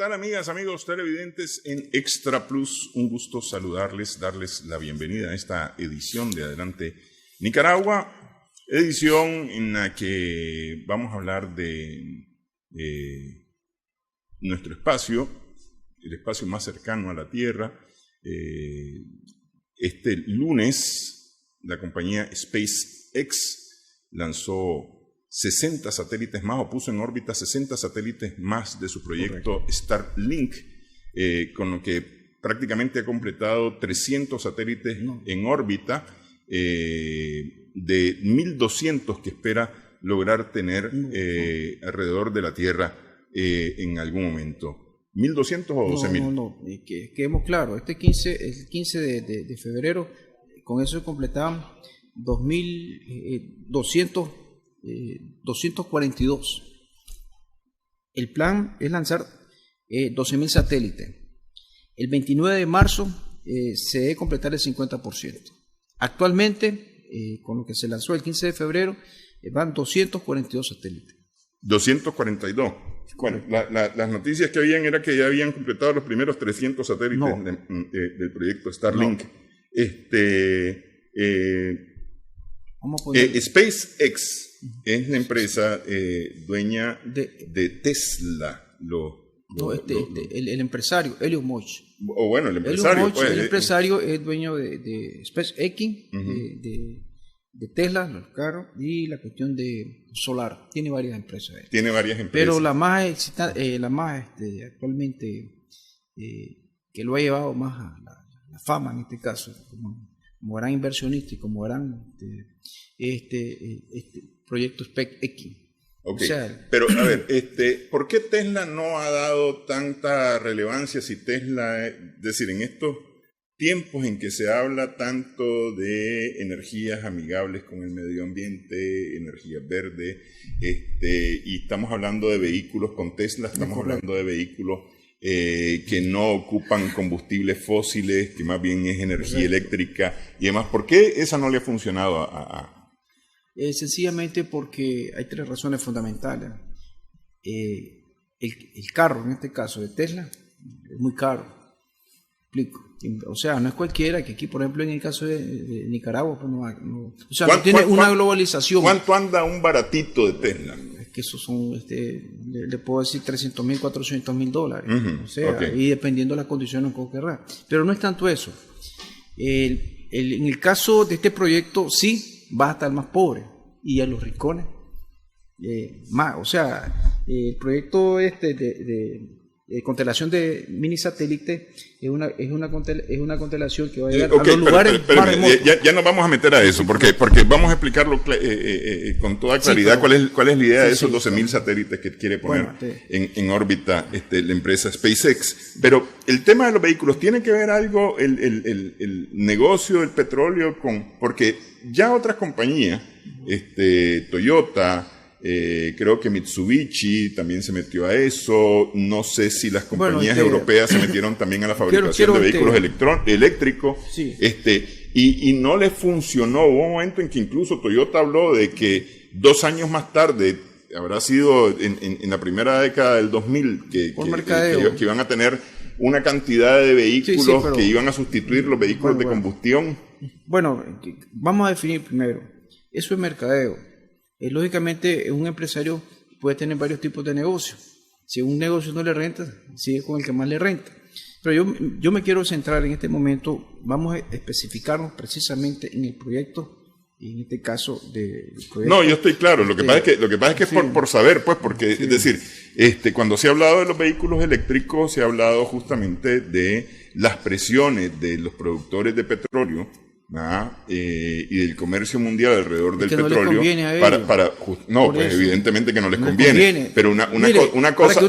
tal, amigas, amigos televidentes en Extra Plus? Un gusto saludarles, darles la bienvenida a esta edición de Adelante Nicaragua, edición en la que vamos a hablar de nuestro espacio, el espacio más cercano a la Tierra. Este lunes, la compañía SpaceX lanzó 60 satélites más, o puso en órbita 60 satélites más de su proyecto Starlink, con lo que prácticamente ha completado 300 satélites en órbita, de 1.200 que espera lograr tener alrededor de la Tierra en algún momento. ¿1.200 o 12.000? No, que quedemos claros, el 15 de febrero, con eso completamos 242. El plan es lanzar 12.000 satélites. El 29 de marzo se debe completar el 50%. Actualmente, con lo que se lanzó el 15 de febrero, van 242 satélites. 242. Bueno, las noticias que habían era que ya habían completado los primeros 300 satélites del proyecto Starlink. SpaceX es la empresa dueña de Tesla. El empresario, Elon Musk. O bueno, el empresario. El empresario es dueño de SpaceX, de Tesla, los carros, y la cuestión de solar. Tiene varias empresas. Pero la más actualmente que lo ha llevado más a la fama en este caso, como gran inversionista y como gran este proyecto SpaceX. Okay. O sea, pero a ver, ¿por qué Tesla no ha dado tanta relevancia? Si Tesla, es decir, en estos tiempos en que se habla tanto de energías amigables con el medio ambiente, energía verde, y estamos hablando de vehículos con Tesla, estamos hablando de vehículos que no ocupan combustibles fósiles, que más bien es energía eléctrica y demás. ¿Por qué esa no le ha funcionado sencillamente porque hay tres razones fundamentales. El carro, en este caso de Tesla, es muy caro. Explico. O sea, no es cualquiera, que aquí, por ejemplo, en el caso de Nicaragua, pues no tiene una globalización. ¿Cuánto anda un baratito de Tesla? Es que esos son, le puedo decir $300,000, $400,000. O sea, y dependiendo de las condiciones que querrá. Pero no es tanto eso. En el caso de este proyecto, sí, va a estar más pobre, y a los rincones más. O sea, el proyecto de constelación de mini satélite es una constelación que va a llegar a los lugares más remotos. Ya nos vamos a meter a eso, porque vamos a explicarlo con toda claridad. ¿Cuál es la idea de esos 12.000 satélites que quiere poner en órbita la empresa SpaceX? Pero el tema de los vehículos, ¿tiene que ver algo el negocio del petróleo porque ya otras compañías, Toyota, creo que Mitsubishi también se metió a eso? No sé si las compañías europeas se metieron también a la fabricación de vehículos eléctricos, y no les funcionó. Hubo un momento en que incluso Toyota habló de que 2 años más tarde, habrá sido en la primera década del 2000, que iban a tener una cantidad de vehículos que iban a sustituir los vehículos de combustión. Bueno, vamos a definir primero, eso es mercadeo. Lógicamente, un empresario puede tener varios tipos de negocios. Si un negocio no le renta, sigue con el que más le renta. Pero yo me quiero centrar en este momento, vamos a especificarnos precisamente en el proyecto, en este caso del proyecto. No, yo estoy claro. Lo que pasa es que por saber, pues, porque es decir, cuando se ha hablado de los vehículos eléctricos, se ha hablado justamente de las presiones de los productores de petróleo, y del comercio mundial alrededor del petróleo, pues evidentemente que no les conviene. Pero una cosa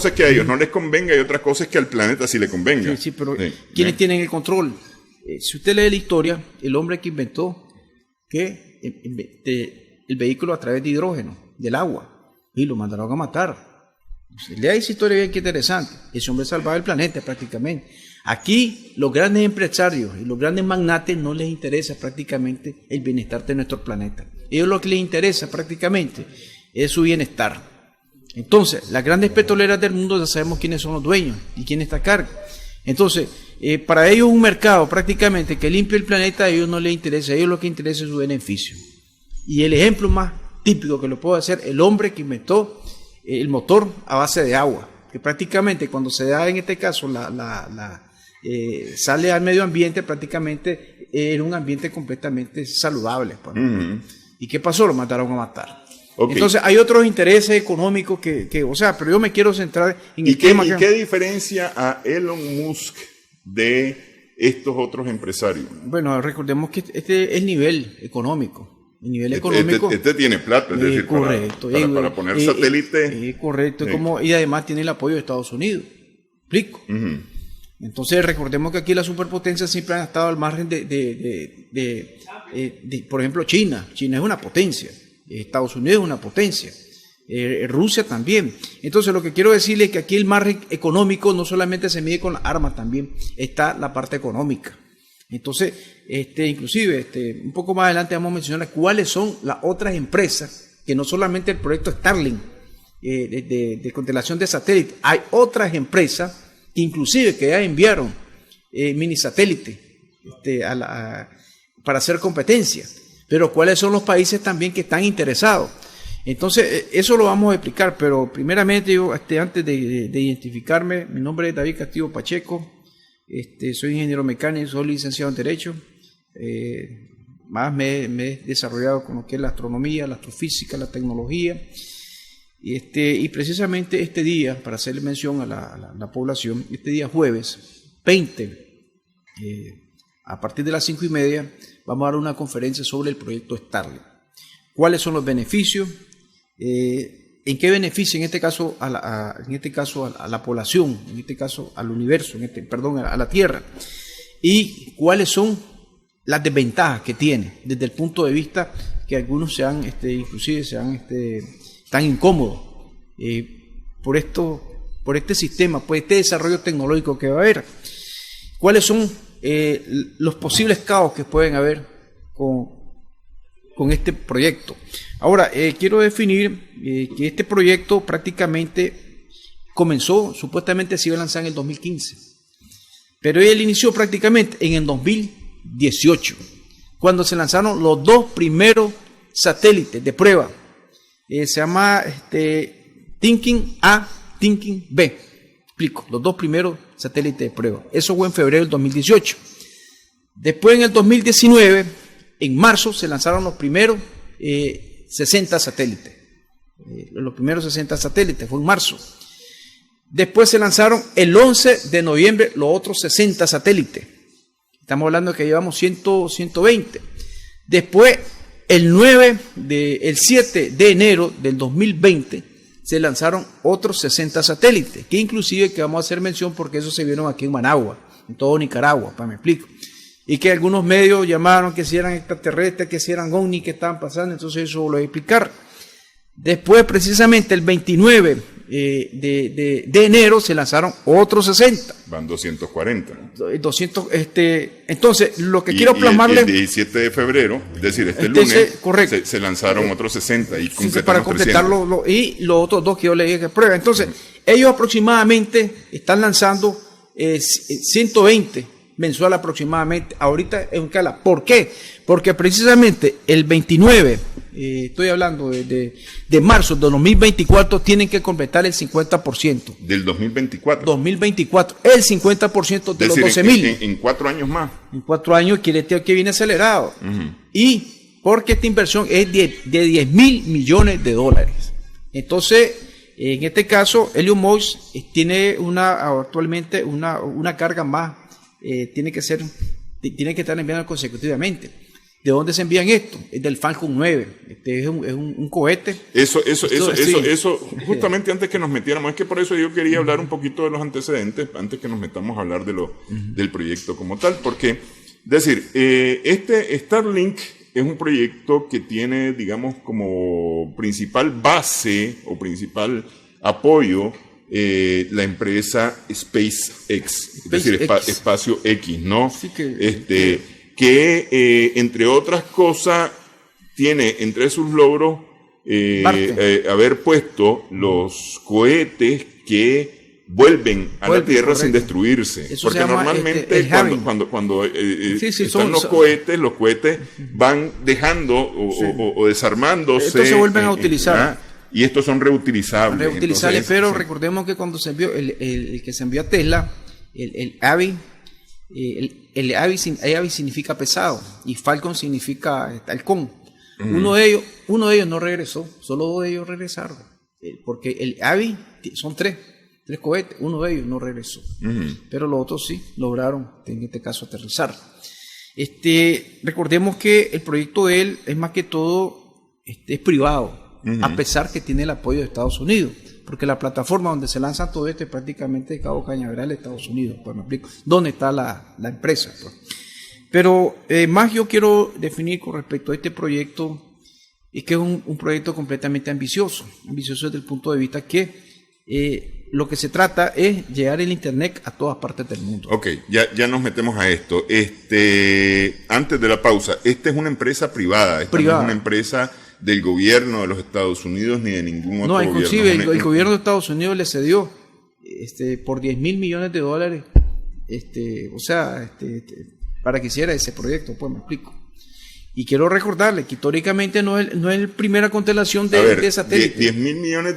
es que a ellos no les convenga, y otra cosa es que al planeta sí le convenga. Pero ¿quiénes tienen el control? Si usted lee la historia, el hombre que inventó el vehículo a través de hidrógeno, del agua, y lo mandaron a matar. Lea esa historia bien que interesante. Ese hombre salvaba el planeta prácticamente. Aquí los grandes empresarios y los grandes magnates no les interesa prácticamente el bienestar de nuestro planeta. A ellos lo que les interesa prácticamente es su bienestar. Entonces, las grandes petroleras del mundo ya sabemos quiénes son los dueños y quién está a cargo. Entonces, para ellos un mercado prácticamente que limpie el planeta, a ellos no les interesa, a ellos lo que interesa es su beneficio. Y el ejemplo más típico que lo puedo hacer, el hombre que inventó el motor a base de agua, que prácticamente cuando se da en este caso sale al medio ambiente, prácticamente era un ambiente completamente saludable. ¿Y qué pasó? Lo mandaron a matar. Okay. Entonces hay otros intereses económicos pero yo me quiero centrar en el tema. ¿Y qué diferencia a Elon Musk de estos otros empresarios? Bueno, recordemos que este es el nivel económico. El nivel económico. Este tiene plata, es decir, correcto, para poner satélites. Correcto, y además tiene el apoyo de Estados Unidos. ¿Explico? Entonces recordemos que aquí las superpotencias siempre han estado al margen por ejemplo, China. China es una potencia. Estados Unidos es una potencia. Rusia también. Entonces lo que quiero decirles es que aquí el margen económico no solamente se mide con las armas, también está la parte económica. Entonces, inclusive, un poco más adelante vamos a mencionar cuáles son las otras empresas, que no solamente el proyecto Starlink de constelación de satélites, hay otras empresas que inclusive que ya enviaron mini satélites para hacer competencia, pero cuáles son los países también que están interesados. Entonces, eso lo vamos a explicar, pero primeramente yo, antes de identificarme, mi nombre es David Castillo Pacheco. Soy ingeniero mecánico, soy licenciado en Derecho. Más me he desarrollado con lo que es la astronomía, la astrofísica, la tecnología. Y precisamente este día, para hacerle mención a la población, este día jueves 20, a partir de las 5:30, vamos a dar una conferencia sobre el proyecto Starlink. ¿Cuáles son los beneficios? ¿En qué beneficia en este caso a la población, en este caso al universo, a la Tierra? ¿Y cuáles son las desventajas que tiene desde el punto de vista que algunos están incómodos por este sistema, por este desarrollo tecnológico que va a haber? ¿Cuáles son los posibles caos que pueden haber con este proyecto? Ahora, quiero definir que este proyecto prácticamente comenzó, supuestamente se iba a lanzar en el 2015, pero él inició prácticamente en el 2018, cuando se lanzaron los dos primeros satélites de prueba. Se llama Thinking A, Thinking B. Explico, los dos primeros satélites de prueba. Eso fue en febrero del 2018. Después, en el 2019, en marzo, se lanzaron los primeros 60 satélites. Los primeros 60 satélites fue en marzo. Después se lanzaron el 11 de noviembre los otros 60 satélites. Estamos hablando de que llevamos 120. Después, el 7 de enero del 2020, se lanzaron otros 60 satélites, que inclusive que vamos a hacer mención porque esos se vieron aquí en Managua, en todo Nicaragua, me explico. Y que algunos medios llamaron que si eran extraterrestres, que si eran ovnis que estaban pasando, entonces eso lo voy a explicar. Después, precisamente el 29 de enero, se lanzaron otros 60. Van 240. 200, entonces, lo que quiero plasmarle... El 17 de febrero, es decir, lunes, correcto. Se lanzaron otros 60 y para completarlo, y los otros dos que yo le dije que prueba. Entonces, ellos aproximadamente están lanzando 120 mensual aproximadamente, ahorita en Cala. ¿Por qué? Porque precisamente el 29, estoy hablando de marzo de 2024, tienen que completar el 50%. ¿Del 2024? 2024, el 50% de los 12.000. En 4 años más. En 4 años quiere decir que viene acelerado. Y porque esta inversión es de $10.000 millones. Entonces, en este caso, Elon Musk tiene actualmente una carga más. Tiene que estar enviando consecutivamente. ¿De dónde se envían esto? Es del Falcon 9. Es un cohete. Eso, justamente antes que nos metiéramos, es que por eso yo quería hablar un poquito de los antecedentes, antes que nos metamos a hablar del proyecto como tal, porque, es decir, este Starlink es un proyecto que tiene, digamos, como principal base o principal apoyo la empresa SpaceX, es decir, Espacio X, ¿no? Sí que entre otras cosas tiene entre sus logros haber puesto los cohetes que vuelven a la Tierra sin destruirse. Eso porque normalmente cuando están los cohetes van dejando o desarmándose. Estos se vuelven a utilizar. Y estos son reutilizables. Entonces, pero recordemos que cuando se envió el que se envió a Tesla, el Avi, el Avi significa pesado y Falcon significa halcón. Uno de ellos no regresó, solo 2 de ellos regresaron, porque el Avi son 3 cohetes, uno de ellos no regresó, pero los otros sí lograron, en este caso, aterrizar. Recordemos que el proyecto de él es más que todo es privado, a pesar que tiene el apoyo de Estados Unidos, porque la plataforma donde se lanza todo esto es prácticamente de Cabo Cañaveral de Estados Unidos, pues me explico, ¿dónde está la empresa? Pues. Pero más yo quiero definir con respecto a este proyecto, es que es un proyecto completamente ambicioso desde el punto de vista que lo que se trata es llegar el Internet a todas partes del mundo. Ok, ya nos metemos a esto. Antes de la pausa, esta es una empresa privada, no es una empresa del gobierno de los Estados Unidos ni de ningún otro gobierno. No, inclusive el gobierno de Estados Unidos le cedió por $10 mil millones, para que hiciera ese proyecto, pues me explico. Y quiero recordarle que históricamente no es la primera constelación de satélites. $10 mil millones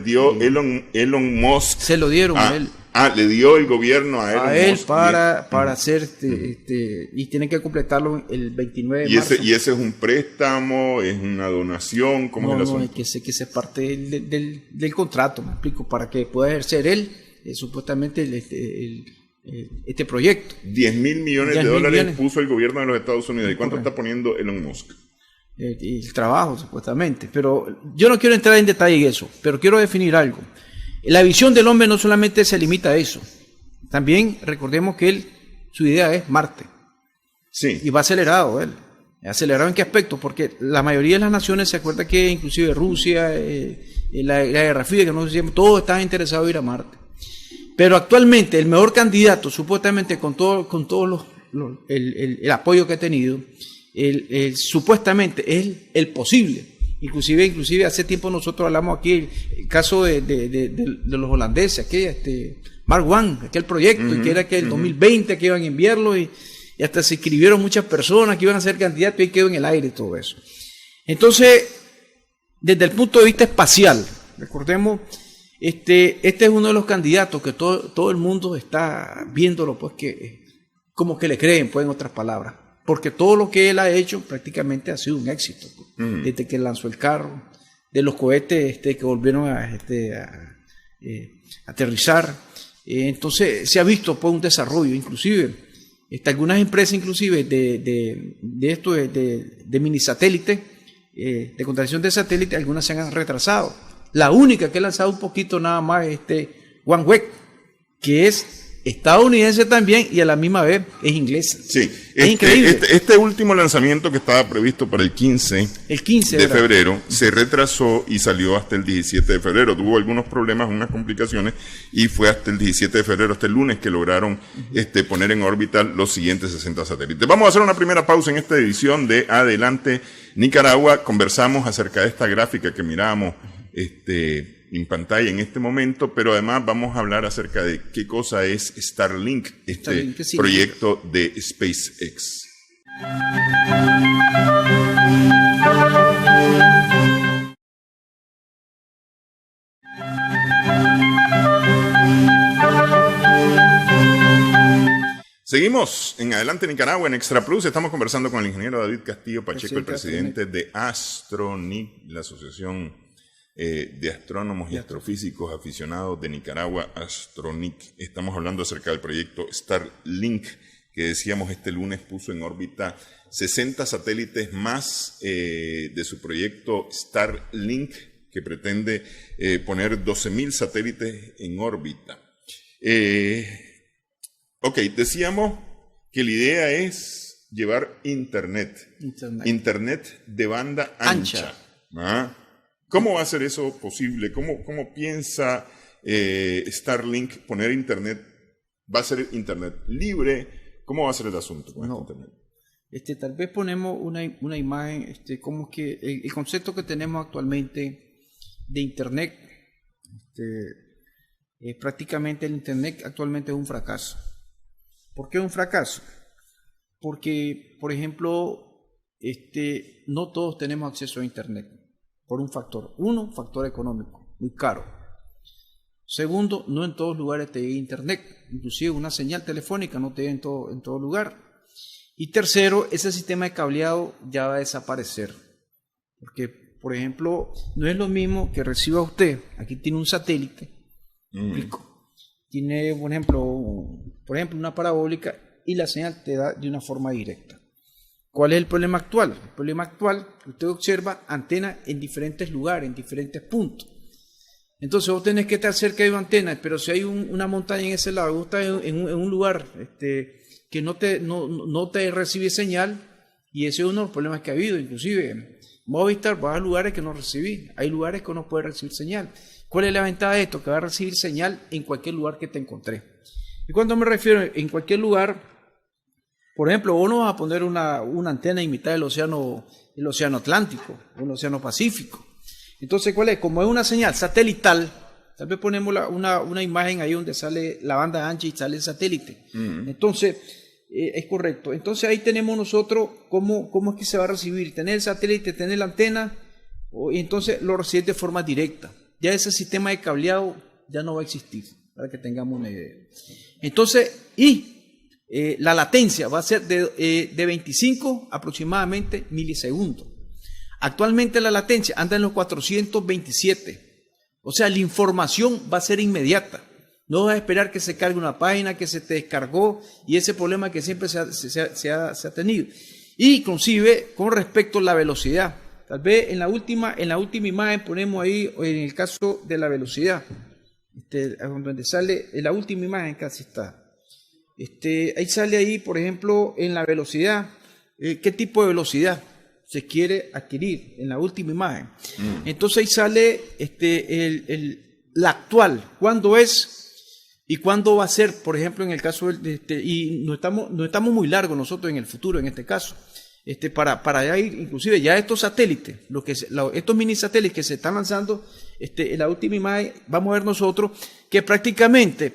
dio Elon Musk. Se lo dieron a él. Le dio el gobierno a Elon Musk. para hacer y tienen que completarlo el 29 de marzo. ¿Y ese es un préstamo? ¿Es una donación? ¿Cómo es el asunto? No, que es parte del contrato, me explico, para que pueda ejercer él, supuestamente, este proyecto. $10 mil millones puso el gobierno de los Estados Unidos. ¿Y cuánto está poniendo Elon Musk? El trabajo, supuestamente. Pero yo no quiero entrar en detalle en eso, pero quiero definir algo. La visión del hombre no solamente se limita a eso. También recordemos que su idea es Marte. Sí. Y va acelerado él. ¿Acelerado en qué aspecto? Porque la mayoría de las naciones se acuerda que inclusive Rusia, la Guerra Fría, que no sé si todos estaban interesados en ir a Marte. Pero actualmente el mejor candidato, supuestamente con todo el apoyo que ha tenido, supuestamente es el posible. Inclusive hace tiempo nosotros hablamos aquí el caso de los holandeses, Mark I, aquel proyecto, y que era que el 2020 que iban a enviarlo y hasta se inscribieron muchas personas que iban a ser candidatos y quedó en el aire todo eso. Entonces, desde el punto de vista espacial, recordemos, este es uno de los candidatos que todo el mundo está viéndolo, pues que como que le creen, pues en otras palabras, porque todo lo que él ha hecho prácticamente ha sido un éxito, pues, desde que lanzó el carro, de los cohetes que volvieron a aterrizar, entonces se ha visto pues un desarrollo, inclusive algunas empresas inclusive de mini satélites, de constelación de satélites, algunas se han retrasado. La única que ha lanzado un poquito nada más es OneWeb, que es estadounidense también y a la misma vez es inglesa. Sí, es increíble. Este último lanzamiento que estaba previsto para el 15 de febrero se retrasó y salió hasta el 17 de febrero. Tuvo algunos problemas, unas complicaciones y fue hasta el 17 de febrero, hasta el lunes, que lograron poner en órbita los siguientes 60 satélites. Vamos a hacer una primera pausa en esta edición de Adelante Nicaragua. Conversamos acerca de esta gráfica que mirábamos en pantalla en este momento, pero además vamos a hablar acerca de qué cosa es Starlink, proyecto de SpaceX. Seguimos en Adelante Nicaragua, en Extra Plus. Estamos conversando con el ingeniero David Castillo Pacheco, el presidente de Astronic, la asociación de astrónomos y astrofísicos aficionados de Nicaragua, Astronic. Estamos hablando acerca del proyecto Starlink, que decíamos este lunes puso en órbita 60 satélites más de su proyecto Starlink, que pretende poner 12.000 satélites en órbita. Decíamos que la idea es llevar Internet de banda ancha. ¿Cómo va a ser eso posible? ¿Cómo piensa Starlink poner Internet? ¿Va a ser Internet libre? ¿Cómo va a ser el asunto con Internet? tal vez ponemos una imagen, como que el concepto que tenemos actualmente de Internet, prácticamente el Internet actualmente es un fracaso. ¿Por qué es un fracaso? Porque, por ejemplo, no todos tenemos acceso a Internet, por un factor. Uno, factor económico, muy caro. Segundo, no en todos lugares te llega Internet, inclusive una señal telefónica no te llega en todo lugar. Y tercero, ese sistema de cableado ya va a desaparecer, porque, por ejemplo, no es lo mismo que reciba usted, aquí tiene un satélite, tiene, por ejemplo, una parabólica y la señal te da de una forma directa. ¿Cuál es el problema actual? El problema actual, usted observa antenas en diferentes lugares, en diferentes puntos. Entonces vos tenés que estar cerca de una antena, pero si hay una montaña en ese lado, vos estás en un lugar que no te recibe señal, y ese es uno de los problemas que ha habido. Inclusive Movistar va a lugares que no recibí, hay lugares que no puede recibir señal. ¿Cuál es la ventaja de esto? Que va a recibir señal en cualquier lugar que te encontré. Y cuando me refiero en cualquier lugar, por ejemplo, vos no vas a poner una antena en mitad del océano Atlántico o el océano Pacífico. Entonces, ¿cuál es? Como es una señal satelital, tal vez ponemos una imagen ahí donde sale la banda ancha y sale el satélite. Entonces, es correcto. Entonces ahí tenemos nosotros cómo es que se va a recibir. Tener el satélite, tener la antena, y entonces lo recibe de forma directa. Ya ese sistema de cableado ya no va a existir, para que tengamos una idea. Entonces, la latencia va a ser de 25 aproximadamente milisegundos. Actualmente la latencia anda en los 427. O sea, la información va a ser inmediata. No vas a esperar que se cargue una página que se te descargó y ese problema que siempre se ha tenido. Y inclusive con respecto a la velocidad. Tal vez en la última imagen ponemos ahí, en el caso de la velocidad, donde sale, en la última imagen casi está. Ahí sale ahí, por ejemplo, en la velocidad, qué tipo de velocidad se quiere adquirir en la última imagen. Entonces ahí sale la actual, cuándo es y cuándo va a ser, por ejemplo, en el caso y no estamos muy largos nosotros en el futuro, en este caso, para ya ir, inclusive ya estos satélites, estos mini satélites que se están lanzando, en la última imagen, vamos a ver nosotros que prácticamente,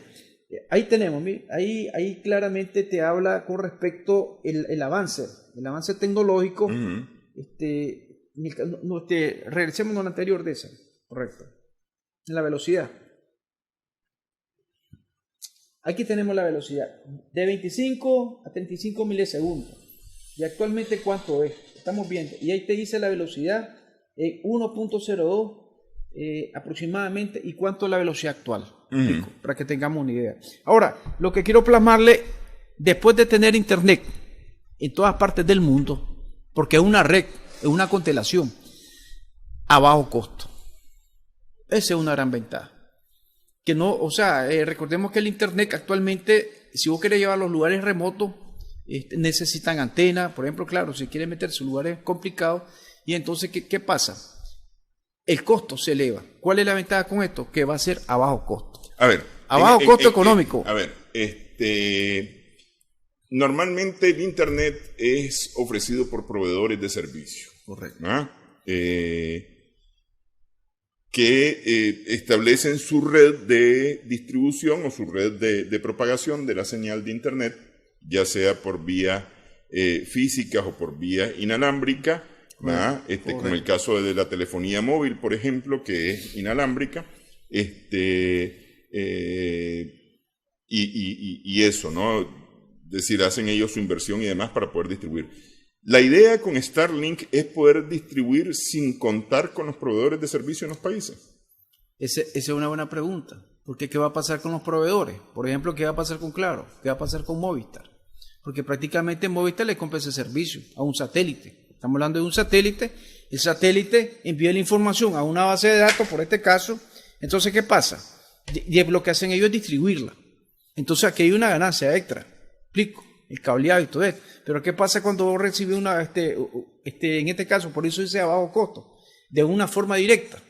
ahí tenemos, ahí claramente te habla con respecto el avance tecnológico. Regresemos a lo anterior de esa, correcto, en la velocidad. Aquí tenemos la velocidad de 25 a 35 milisegundos. Y actualmente ¿cuánto es? Estamos viendo. Y ahí te dice la velocidad 1.02 aproximadamente. ¿Y cuánto es la velocidad actual? Para que tengamos una idea. Ahora, lo que quiero plasmarle, después de tener internet en todas partes del mundo, porque es una red, es una constelación a bajo costo. Esa es una gran ventaja. Que no, o sea, recordemos que el internet actualmente, si vos querés llevar a los lugares remotos, necesitan antenas, por ejemplo, claro, si quieren meterse en lugares complicados, y entonces, ¿qué pasa? El costo se eleva. ¿Cuál es la ventaja con esto? Que va a ser a bajo costo. A ver. A bajo costo económico. A ver, normalmente el internet es ofrecido por proveedores de servicio. Correcto. ¿Ah? Que establecen su red de distribución o su red de propagación de la señal de internet, ya sea por vía física o por vía inalámbrica, como el caso de la telefonía móvil, por ejemplo, que es inalámbrica, y eso, ¿no? Es decir, hacen ellos su inversión y demás para poder distribuir. La idea con Starlink es poder distribuir sin contar con los proveedores de servicio en los países. Esa es una buena pregunta. Porque ¿qué va a pasar con los proveedores? Por ejemplo, ¿qué va a pasar con Claro? ¿Qué va a pasar con Movistar? Porque prácticamente Movistar le compra ese servicio a un satélite. Estamos hablando de un satélite. El satélite envía la información a una base de datos, por este caso. Entonces, ¿qué pasa? Y lo que hacen ellos es distribuirla. Entonces, aquí hay una ganancia extra. ¿Explico? El cableado y todo esto. Pero ¿qué pasa cuando vos recibes en este caso, por eso dice a bajo costo, de una forma directa?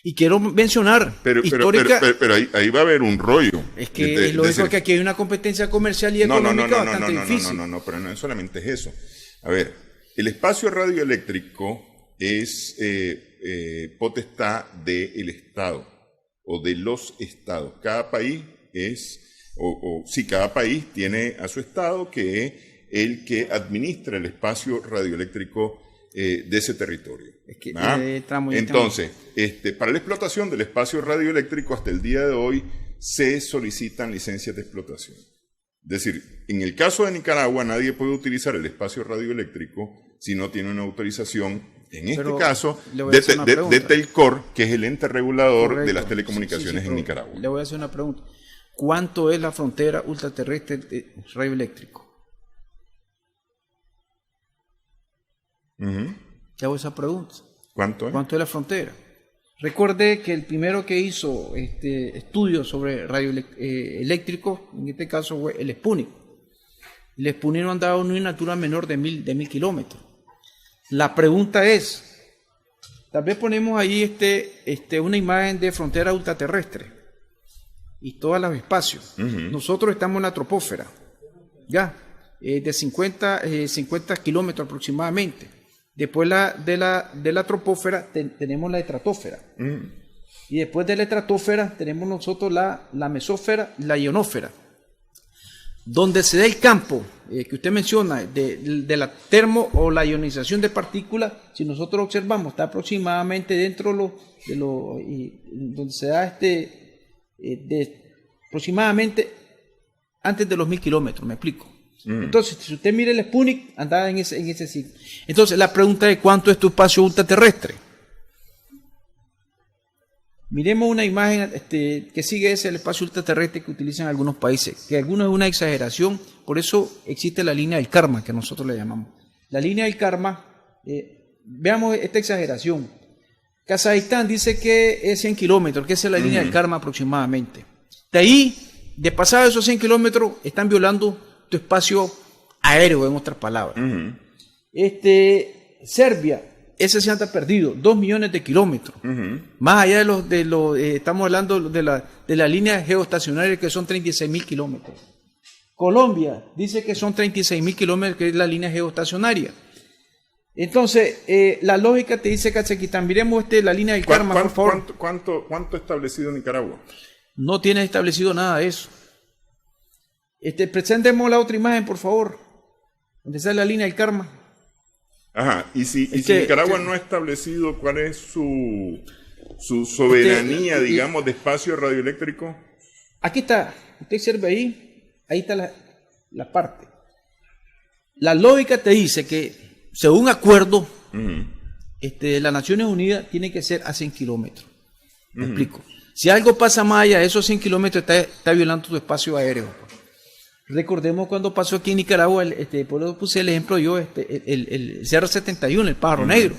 Y quiero mencionar, pero ahí va a haber un rollo. Es que es lógico que aquí hay una competencia comercial y económica bastante difícil. No, pero no solamente es eso. A ver, el espacio radioeléctrico es potestad del Estado o de los estados. Cada país cada país tiene a su estado que es el que administra el espacio radioeléctrico de ese territorio. Entonces, para la explotación del espacio radioeléctrico hasta el día de hoy se solicitan licencias de explotación. Es decir, en el caso de Nicaragua nadie puede utilizar el espacio radioeléctrico si no tiene una autorización, en este caso, de Telcor, que es el ente regulador de las telecomunicaciones en Nicaragua. Le voy a hacer una pregunta. ¿Cuánto es la frontera ultraterrestre de radioeléctrico? Te hago esa pregunta. ¿Cuánto es? ¿Cuánto es la frontera? Recuerde que el primero que hizo estudios sobre radioeléctrico, en este caso fue el Sputnik. El Sputnik no andaba en una altura menor de 1000 kilómetros. La pregunta es, tal vez ponemos ahí una imagen de frontera ultraterrestre y todos los espacios. Nosotros estamos en la troposfera, ya, de 50 kilómetros aproximadamente. Después de la troposfera tenemos la estratosfera. Y después de la estratosfera tenemos nosotros la mesósfera y la ionosfera. Donde se da el campo que usted menciona de la termo o la ionización de partículas, si nosotros observamos, está aproximadamente dentro donde se da aproximadamente antes de los 1000 kilómetros, me explico. Entonces, si usted mira el Sputnik, andaba en ese sitio. Entonces, la pregunta es, ¿cuánto es tu espacio ultraterrestre? Miremos una imagen que sigue el espacio ultraterrestre que utilizan algunos países, que algunos es una exageración, por eso existe la línea del karma, que nosotros le llamamos. La línea del karma, veamos esta exageración. Kazajistán dice que es 100 kilómetros, que esa es la línea del karma aproximadamente. De ahí, de pasar esos 100 kilómetros, están violando tu espacio aéreo, en otras palabras. Serbia, ese se anda perdido, 2 millones de kilómetros. Más allá estamos hablando de la línea geoestacionaria, que son 36.000 kilómetros. Colombia dice que son 36.000 kilómetros, que es la línea geoestacionaria. Entonces, la lógica te dice Kazajistán. Miremos la línea del karma, por favor. ¿Cuánto ha establecido Nicaragua? No tiene establecido nada de eso. Presentemos la otra imagen, por favor, donde está la línea del karma. Ajá, y si Nicaragua no ha establecido cuál es su soberanía, digamos, de espacio radioeléctrico. Aquí está, usted observa ahí está la parte. La lógica te dice que, según acuerdo, las Naciones Unidas tiene que ser a 100 kilómetros. ¿Me explico? Si algo pasa más allá de esos 100 kilómetros, está violando tu espacio aéreo. Recordemos cuando pasó aquí en Nicaragua, por eso puse el ejemplo yo, el CR-71, el pájaro negro.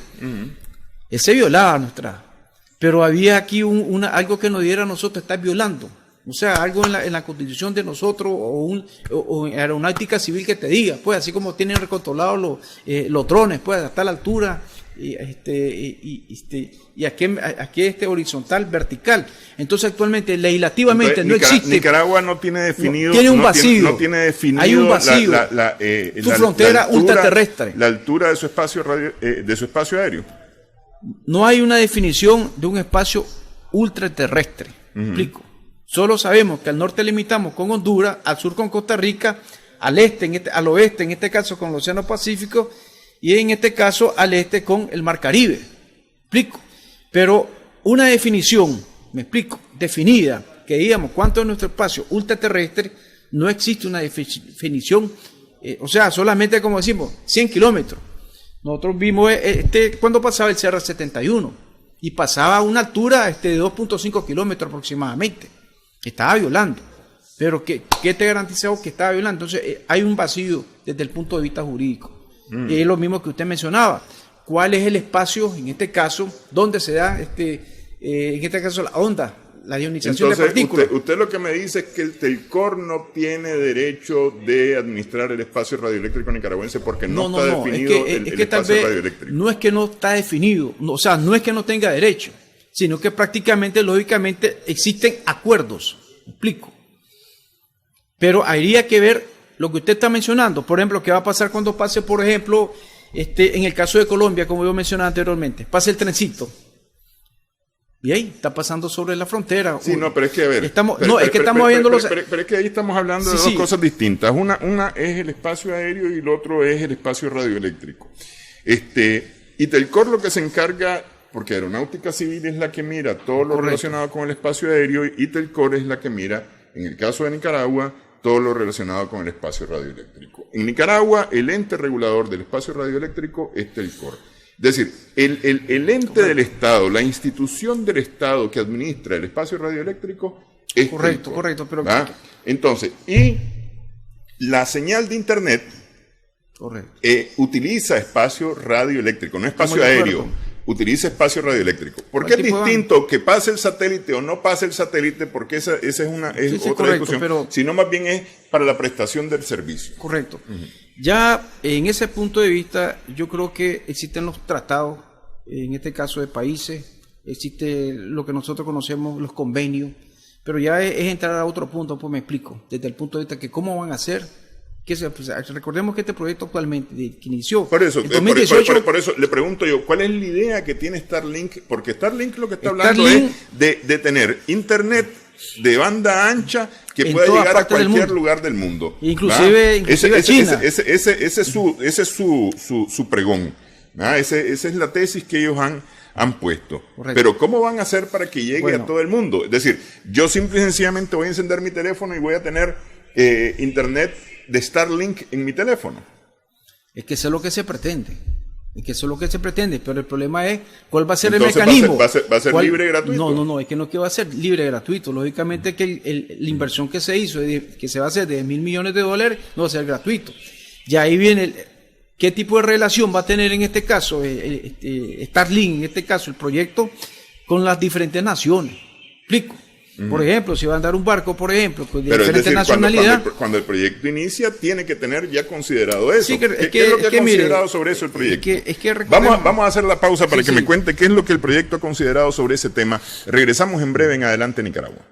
Ese violaba pero había aquí algo que nos diera a nosotros estar violando. O sea, algo en la constitución de nosotros o en aeronáutica civil que te diga, pues así como tienen recontrolados los drones, pues a tal altura y aquí horizontal, vertical. Entonces actualmente legislativamente no existe. Nicaragua no tiene definido. Tiene un vacío. No tiene definido. Hay un vacío. Su frontera ultraterrestre. La altura de su espacio aéreo. No hay una definición de un espacio ultraterrestre. Explico. Solo sabemos que al norte limitamos con Honduras, al sur con Costa Rica, al oeste, en este caso con el Océano Pacífico, y en este caso al este con el Mar Caribe. ¿Explico? Pero una definición, definida, que digamos cuánto es nuestro espacio ultraterrestre, no existe una definición, o sea, solamente como decimos, 100 kilómetros. Nosotros vimos cuando pasaba el CR-71 y pasaba a una altura de 2.5 kilómetros aproximadamente. Estaba violando. Pero ¿qué te garantizó que estaba violando? Entonces hay un vacío desde el punto de vista jurídico. Y es lo mismo que usted mencionaba. ¿Cuál es el espacio, en este caso, donde se da, en este caso, la onda, la ionización de partículas? Usted lo que me dice es que el Telcor no tiene derecho de administrar el espacio radioeléctrico nicaragüense porque no está definido el espacio radioeléctrico. No es que no está definido, o sea, no es que no tenga derecho, sino que prácticamente, lógicamente, existen acuerdos. ¿Me explico? Pero habría que ver lo que usted está mencionando, por ejemplo, ¿qué va a pasar cuando pase, por ejemplo, en el caso de Colombia, como yo mencionaba anteriormente, pase el trencito? Y ahí está pasando sobre la frontera. Sí, no, pero es que a ver. Estamos viendo los. Pero es que ahí estamos hablando de dos cosas distintas. Una es el espacio aéreo y el otro es el espacio radioeléctrico. Y Telcor lo que se encarga, porque Aeronáutica Civil es la que mira todo lo relacionado con el espacio aéreo y Telcor es la que mira, en el caso de Nicaragua, todo lo relacionado con el espacio radioeléctrico. En Nicaragua, el ente regulador del espacio radioeléctrico es Telcor. Es decir, el ente del Estado, la institución del Estado que administra el espacio radioeléctrico es Telcor. Correcto. Pero entonces, y la señal de Internet utiliza espacio radioeléctrico, no espacio aéreo, utiliza espacio radioeléctrico. ¿Por qué es distinto que pase el satélite o no pase el satélite? Porque esa es otra discusión, sino más bien es para la prestación del servicio. Correcto. Ya en ese punto de vista, yo creo que existen los tratados, en este caso de países, existe lo que nosotros conocemos, los convenios, pero ya es entrar a otro punto, pues me explico, desde el punto de vista que cómo van a hacer. Recordemos que este proyecto actualmente que inició por eso, en 2018, por eso le pregunto yo, ¿cuál es la idea que tiene Starlink? Porque Starlink lo que está hablando es de tener internet de banda ancha que pueda llegar a cualquier lugar del mundo. Inclusive China. Ese es su pregón. Esa es la tesis que ellos han puesto. Correcto. Pero ¿cómo van a hacer para que llegue a todo el mundo? Es decir, yo simple y sencillamente voy a encender mi teléfono y voy a tener internet de Starlink en mi teléfono. Es que eso es lo que se pretende. Pero el problema es cuál va a ser entonces el mecanismo. ¿Va a ser libre y gratuito? No, es que no es que va a ser libre y gratuito. Lógicamente que la inversión que se hizo, que se va a hacer de $1,000 millones, no va a ser gratuito. Y ahí viene qué tipo de relación va a tener en este caso Starlink, en este caso el proyecto, con las diferentes naciones. ¿Explico? Por ejemplo, si va a andar un barco, por ejemplo, pues de diferente nacionalidad. Cuando el proyecto inicia, tiene que tener ya considerado eso. Sí, ¿Qué es lo que ha considerado sobre eso el proyecto? Vamos a hacer la pausa para que me cuente qué es lo que el proyecto ha considerado sobre ese tema. Regresamos en breve en Adelante Nicaragua.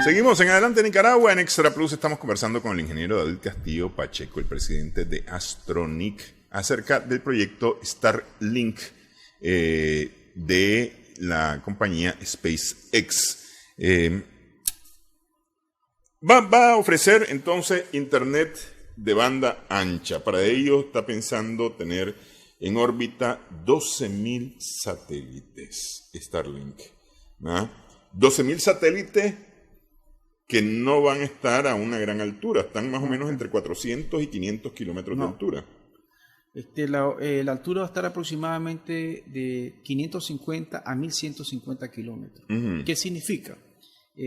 Seguimos en Adelante Nicaragua. En Extra Plus estamos conversando con el ingeniero David Castillo Pacheco, el presidente de Astronic, acerca del proyecto Starlink de la compañía SpaceX. Va a ofrecer entonces internet de banda ancha. Para ello está pensando tener en órbita 12.000 satélites Starlink. 12.000 satélites que no van a estar a una gran altura, están más o menos entre 400 y 500 kilómetros de altura. La altura va a estar aproximadamente de 550 a 1150 kilómetros. ¿Qué significa?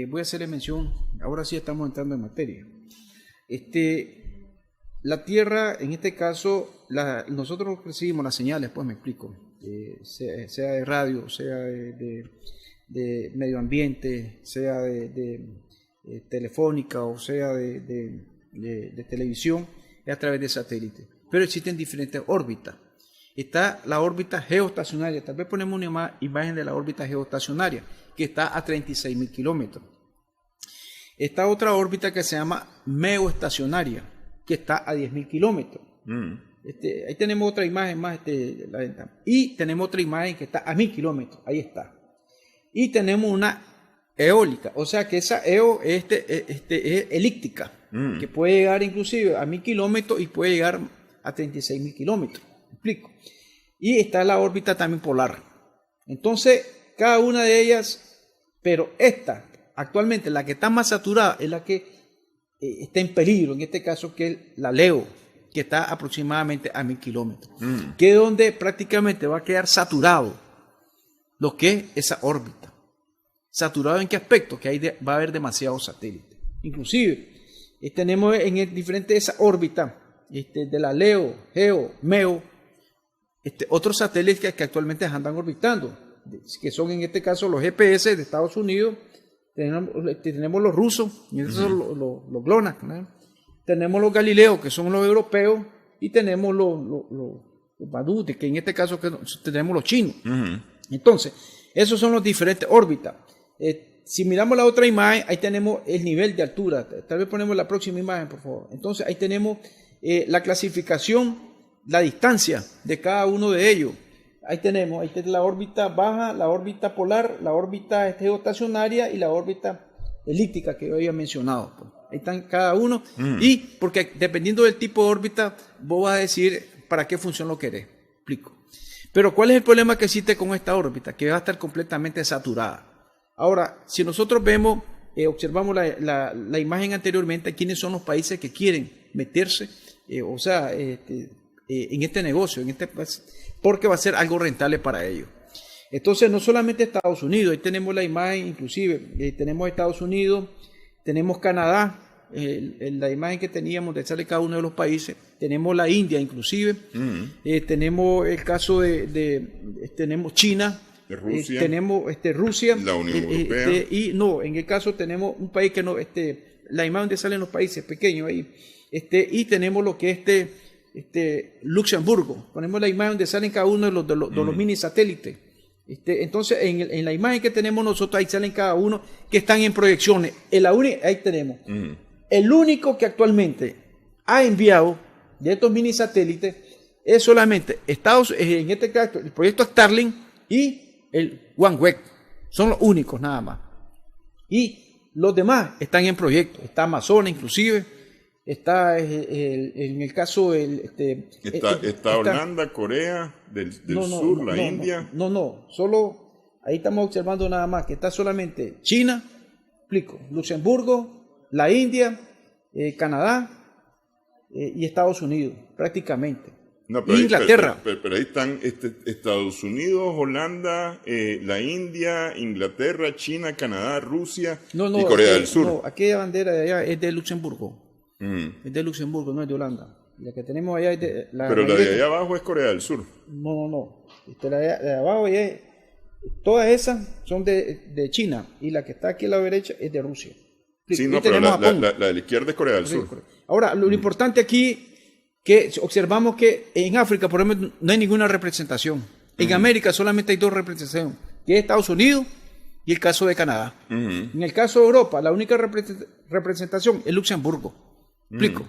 Voy a hacerle mención, ahora sí estamos entrando en materia. La Tierra, en este caso, nosotros recibimos las señales, pues me explico, sea de radio, sea de medio ambiente, sea de telefónica o sea de televisión, es a través de satélite. Pero existen diferentes órbitas. Está la órbita geoestacionaria. Tal vez ponemos una imagen de la órbita geoestacionaria, que está a 36.000 kilómetros. Está otra órbita que se llama meoestacionaria, que está a 10.000 kilómetros. Ahí tenemos otra imagen más. Y tenemos otra imagen que está a 1.000 kilómetros. Ahí está. Y tenemos una eólica, o sea que esa es elíptica, que puede llegar inclusive a 1.000 kilómetros y puede llegar a 36.000 kilómetros. ¿Me explico? Y está la órbita también polar. Entonces, cada una de ellas, pero esta, actualmente la que está más saturada es la que está en peligro, en este caso que es la LEO, que está aproximadamente a 1.000 kilómetros, que es donde prácticamente va a quedar saturado lo que es esa órbita. ¿Saturado en qué aspecto? Que va a haber demasiados satélites. Inclusive, tenemos en diferentes esa órbita de la LEO, GEO, MEO, otros satélites que actualmente andan orbitando, que son en este caso los GPS de Estados Unidos, tenemos los rusos, y esos son los GLONASS, ¿no? Tenemos los Galileo, que son los europeos, y tenemos los Badu, que en este caso que tenemos los chinos. Entonces, esos son los diferentes órbitas. Si miramos la otra imagen, ahí tenemos el nivel de altura. Tal vez ponemos la próxima imagen, por favor. Entonces, ahí tenemos la clasificación, la distancia de cada uno de ellos. Ahí tenemos la órbita baja, la órbita polar, la órbita geoestacionaria y la órbita elíptica que yo había mencionado. Ahí están cada uno. Y porque dependiendo del tipo de órbita, vos vas a decir para qué función lo querés. Explico. Pero ¿cuál es el problema que existe con esta órbita? Que va a estar completamente saturada. Ahora, si nosotros vemos, observamos la imagen anteriormente, ¿quiénes son los países que quieren meterse? En este negocio, porque va a ser algo rentable para ellos. Entonces, no solamente Estados Unidos, ahí tenemos la imagen, inclusive, tenemos Estados Unidos, tenemos Canadá, la imagen que teníamos de sale cada uno de los países, tenemos la India inclusive, tenemos el caso tenemos China, de Rusia, tenemos Rusia, la Unión Europea, y no, en el caso tenemos un país que no, la imagen donde salen los países pequeños ahí, y tenemos lo que es Luxemburgo, ponemos la imagen donde salen cada uno de los mini satélites. Entonces, en la imagen que tenemos nosotros, ahí salen cada uno que están en proyecciones. Ahí tenemos. El único que actualmente ha enviado de estos mini satélites es solamente en este caso, el proyecto Starlink y el OneWeb. Son los únicos nada más. Y los demás están en proyectos. Está Amazonas inclusive. Está en el caso está Holanda, Corea del Sur, la India. Solo ahí estamos observando nada más que está solamente China, Luxemburgo, la India, Canadá y Estados Unidos, prácticamente. Pero Inglaterra. Pero ahí están Estados Unidos, Holanda, la India, Inglaterra, China, Canadá, Rusia y Corea del Sur. No, aquella bandera de allá es de Luxemburgo. Es de Luxemburgo, no es de Holanda. La que tenemos allá es de... Pero la de allá abajo es Corea del Sur. No. La de abajo es... Todas esas son de China y la que está aquí a la derecha es de Rusia. Sí, no, pero la de la izquierda es Corea del Sur. Ahora, lo importante aquí que observamos que en África, por ejemplo, no hay ninguna representación. En América solamente hay dos representaciones, que es Estados Unidos y el caso de Canadá. En el caso de Europa, la única representación es Luxemburgo. ¿Explico?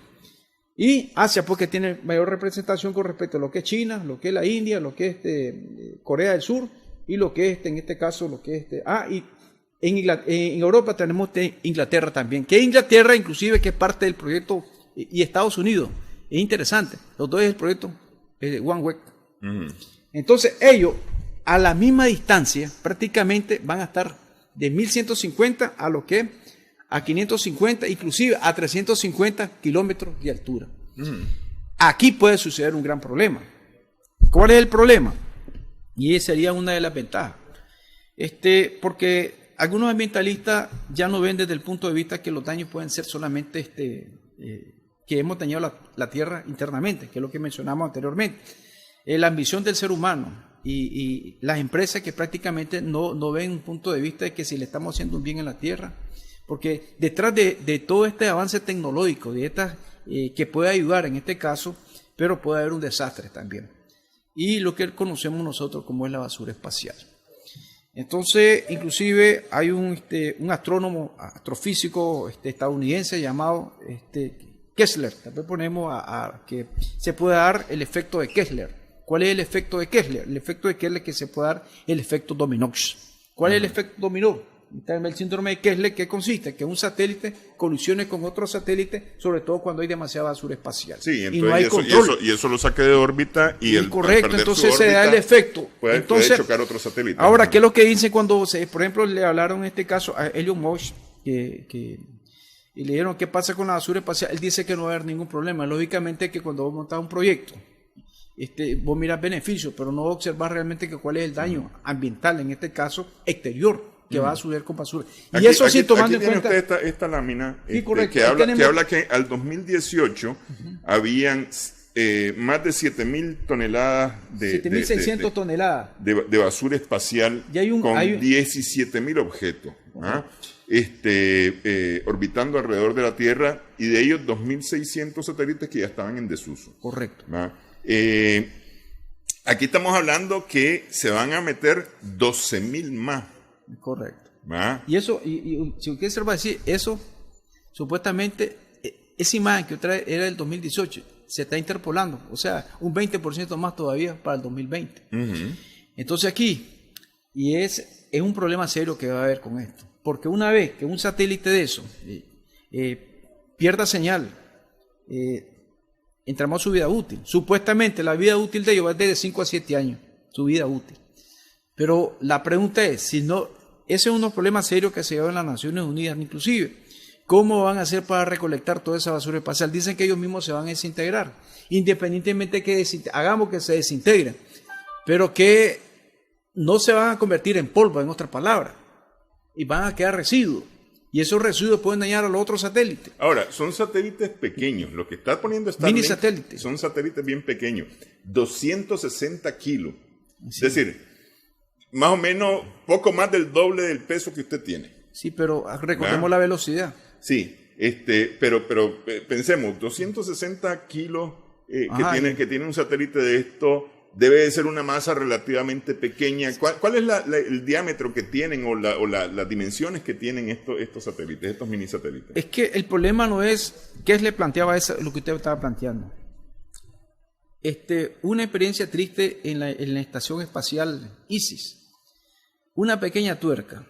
Y Asia, porque tiene mayor representación con respecto a lo que es China, lo que es la India, lo que es Corea del Sur y lo que es en este caso, lo que es y en Europa tenemos Inglaterra también, que Inglaterra inclusive que es parte del proyecto y Estados Unidos. Es interesante, los dos es el proyecto OneWeb. Entonces ellos a la misma distancia prácticamente van a estar de 1150 a lo que a 550, inclusive a 350 kilómetros de altura. Aquí puede suceder un gran problema. ¿Cuál es el problema? Y esa sería una de las ventajas. Porque algunos ambientalistas ya no ven desde el punto de vista que los daños pueden ser solamente que hemos dañado la tierra internamente, que es lo que mencionamos anteriormente. La ambición del ser humano y las empresas que prácticamente no ven un punto de vista de que si le estamos haciendo un bien en la tierra, porque detrás de todo este avance tecnológico, que puede ayudar en este caso, pero puede haber un desastre también. Y lo que conocemos nosotros como es la basura espacial. Entonces, inclusive hay un astrofísico estadounidense llamado Kessler. También ponemos que se puede dar el efecto de Kessler. ¿Cuál es el efecto de Kessler? El efecto de Kessler es que se puede dar el efecto dominó. ¿Cuál es el efecto dominó? El síndrome de Kessler, ¿qué consiste? Que un satélite colisione con otro satélite, sobre todo cuando hay demasiada basura espacial. Sí, entonces, y no hay control. Y eso lo saque de órbita y correcto, entonces se da el efecto. Puede chocar otro satélite. Ahora, ¿qué es lo que dicen cuando, por ejemplo, le hablaron en este caso a Elon Musk, y le dijeron qué pasa con la basura espacial? Él dice que no va a haber ningún problema. Lógicamente que cuando vos montás un proyecto, vos mirás beneficios, pero no observas realmente cuál es el daño ambiental, en este caso exterior, que va a suceder con basura. Y aquí, eso sí, tomando en cuenta... Usted esta lámina sí, que habla que al 2018 habían más de 7.000 toneladas 7.600 toneladas de basura espacial con 17.000 objetos orbitando alrededor de la Tierra, y de ellos 2.600 satélites que ya estaban en desuso. Correcto. Aquí estamos hablando que se van a meter 12,000 más. Correcto. ¿Va? Y eso, y si usted se va a decir, eso, supuestamente, esa imagen que otra era del 2018, se está interpolando, o sea, un 20% más todavía para el 2020. Entonces aquí, y es un problema serio que va a haber con esto, porque una vez que un satélite de eso pierda señal, entramos a su vida útil. Supuestamente la vida útil de ellos va desde 5 a 7 años, su vida útil. Pero la pregunta es, si no, ese es uno de los problemas serios que se llevan en las Naciones Unidas, inclusive. ¿Cómo van a hacer para recolectar toda esa basura espacial? Dicen que ellos mismos se van a desintegrar, independientemente que hagamos que se desintegren, pero que no se van a convertir en polvo, en otras palabras, y van a quedar residuos. Y esos residuos pueden dañar a los otros satélites. Ahora, son satélites pequeños. Lo que está poniendo Starlink mini satélites. Son satélites bien pequeños. 260 kilos. Sí. Es decir, más o menos poco más del doble del peso que usted tiene. Sí, pero recordemos la velocidad. Sí, pero pensemos, 260 kilos que tiene un satélite de esto, debe de ser una masa relativamente pequeña. ¿Cuál es el diámetro que tienen o las dimensiones que tienen estos satélites, estos mini satélites? Es que el problema no es qué le planteaba lo que usted estaba planteando. Una experiencia triste en la estación espacial ISIS. Una pequeña tuerca